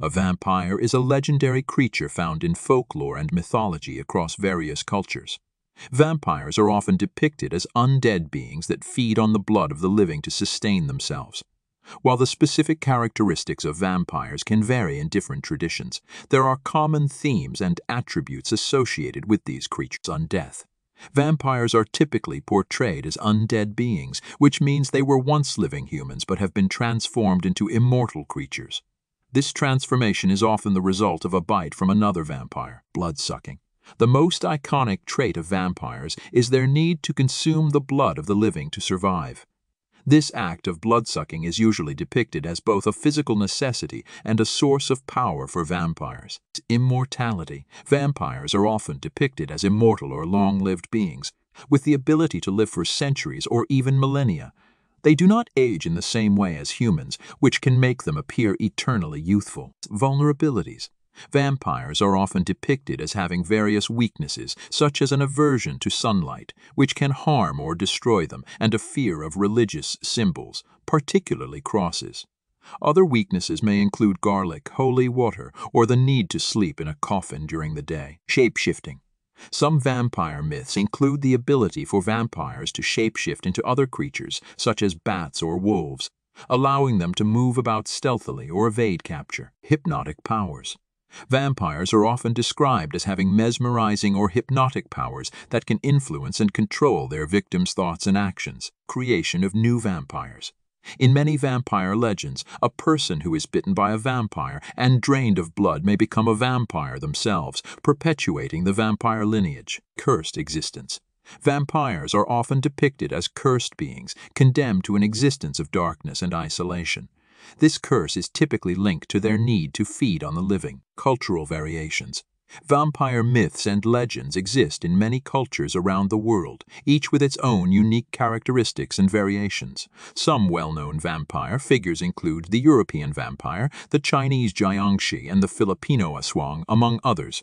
A vampire is a legendary creature found in folklore and mythology across various cultures. Vampires are often depicted as undead beings that feed on the blood of the living to sustain themselves. While the specific characteristics of vampires can vary in different traditions, there are common themes and attributes associated with these creatures on death. Vampires are typically portrayed as undead beings, which means they were once living humans but have been transformed into immortal creatures. This transformation is often the result of a bite from another vampire, blood-sucking. The most iconic trait of vampires is their need to consume the blood of the living to survive. This act of blood-sucking is usually depicted as both a physical necessity and a source of power for vampires. Immortality. Vampires are often depicted as immortal or long-lived beings, with the ability to live for centuries or even millennia. They do not age in the same way as humans, which can make them appear eternally youthful. Vulnerabilities. Vampires are often depicted as having various weaknesses, such as an aversion to sunlight, which can harm or destroy them, and a fear of religious symbols, particularly crosses. Other weaknesses may include garlic, holy water, or the need to sleep in a coffin during the day. Shape-shifting. Some vampire myths include the ability for vampires to shapeshift into other creatures, such as bats or wolves, allowing them to move about stealthily or evade capture. Hypnotic powers. Vampires are often described as having mesmerizing or hypnotic powers that can influence and control their victims' thoughts and actions. Creation of new vampires. In many vampire legends, a person who is bitten by a vampire and drained of blood may become a vampire themselves, perpetuating the vampire lineage. Cursed existence. Vampires are often depicted as cursed beings, condemned to an existence of darkness and isolation. This curse is typically linked to their need to feed on the living. Cultural variations. Vampire myths and legends exist in many cultures around the world, each with its own unique characteristics and variations. Some well-known vampire figures include the European vampire, the Chinese Jiangshi, and the Filipino aswang, among others.